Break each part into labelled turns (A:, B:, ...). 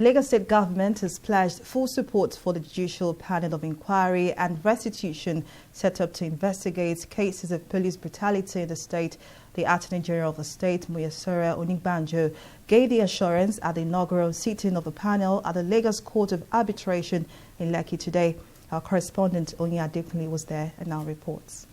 A: Lagos State Government has pledged full support for the Judicial Panel of Inquiry and Restitution set up to investigate cases of police brutality in the state. The Attorney General of the state, Muyesera Onigbanjo, gave the assurance at the inaugural sitting of the panel at the Lagos Court of Arbitration in Lekki today. Our correspondent, Onyi Adekunle, was there and now reports.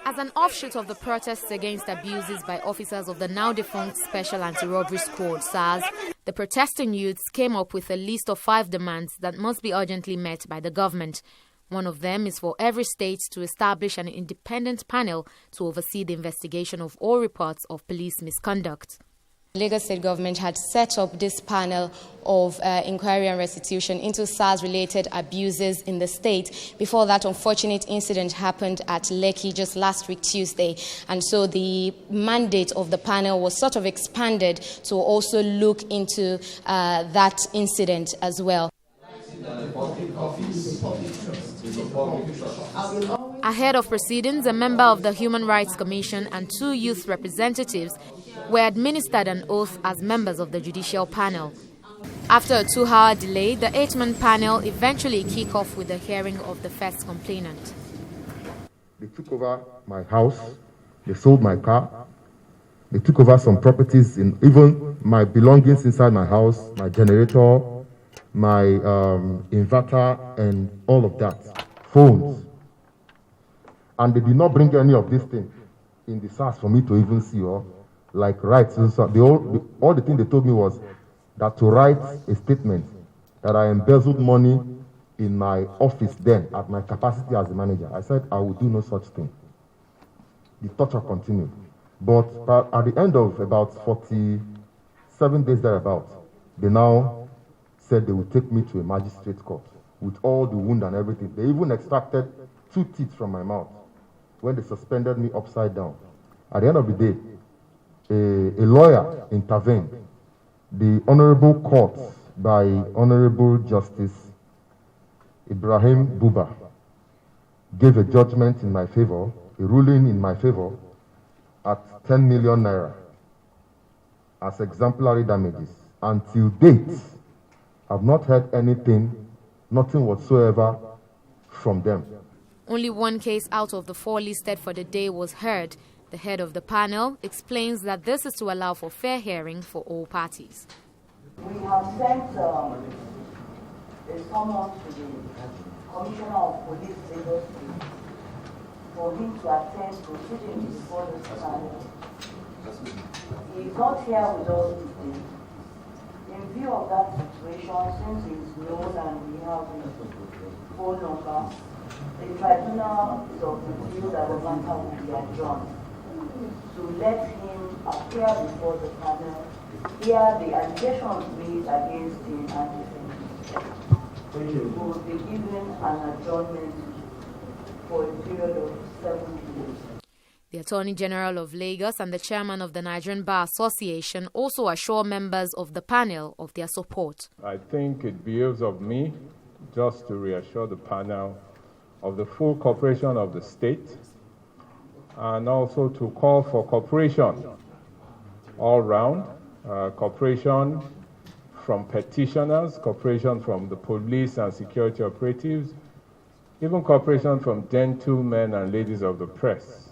B: As an offshoot of the protests against abuses by officers of the now-defunct Special Anti-Robbery Squad, SARS, the protesting youths came up with a list of 5 demands that must be urgently met by the government. One of them is for every state to establish an independent panel to oversee the investigation of all reports of police misconduct.
C: The Lagos State Government had set up this panel of inquiry and restitution into SARS-related abuses in the state before that unfortunate incident happened at Lekki just last week, Tuesday. And so the mandate of the panel was sort of expanded to also look into that incident as well.
B: Ahead of proceedings, a member of the Human Rights Commission and 2 youth representatives were administered an oath as members of the judicial panel. After a 2-hour delay, the 8-man panel eventually kicked off with the hearing of the first complainant.
D: They took over my house, they sold my car, they took over some properties, even my belongings inside my house, my generator, my inverter, and all of that, phones. And they did not bring any of these things in the SARS for me to even see, or like rights. All the thing they told me was that to write a statement that I embezzled money in my office then at my capacity as a manager. I said I would do no such thing. The torture continued. But at the end of about 47 days thereabouts, they now said they would take me to a magistrate court with all the wound and everything. They even extracted 2 teeth from my mouth when they suspended me upside down. At the end of the day, a lawyer intervened. The Honorable Court by Honorable Justice Ibrahim Buba gave a judgment in my favor, a ruling in my favor at 10 million naira as exemplary damages. Until date, I've not heard anything, nothing whatsoever from them.
B: Only 1 case out of the 4 listed for the day was heard. The head of the panel explains that this is to allow for fair hearing for all parties.
E: We have sent a summons to the Commissioner of Police Lagos for him to attend proceedings before this panel. He is not here with us today. In view of that situation, since he is known and we have his phone number, the tribunal is of the view that the matter will be adjourned to let him appear before the panel, hear the allegations made against him, and he will be given an adjournment for a period of 7 days.
B: The Attorney General of Lagos and the Chairman of the Nigerian Bar Association also assure members of the panel of their support.
F: I think it behoves of me just to reassure the panel of the full cooperation of the state, and also to call for cooperation all round, cooperation from petitioners, cooperation from the police and security operatives, even cooperation from gentlemen and ladies of the press.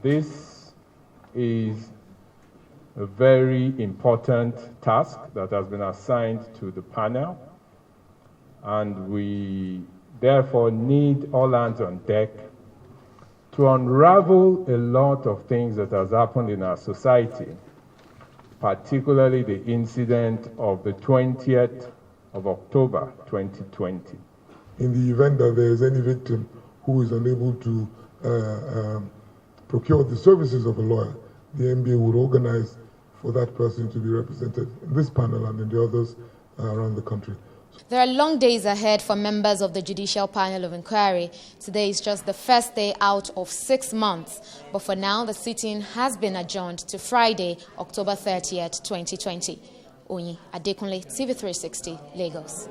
F: This is a very important task that has been assigned to the panel, and we therefore need all hands on deck to unravel a lot of things that has happened in our society, particularly the incident of the 20th of October 2020.
G: In the event that there is any victim who is unable to procure the services of a lawyer, the NBA would organize for that person to be represented in this panel and in the others around the country.
C: There are long days ahead for members of the Judicial Panel of Inquiry. Today is just the first day out of 6 months. But for now, the sitting has been adjourned to Friday, October 30th, 2020. Onyi Adekunle, TV360, Lagos.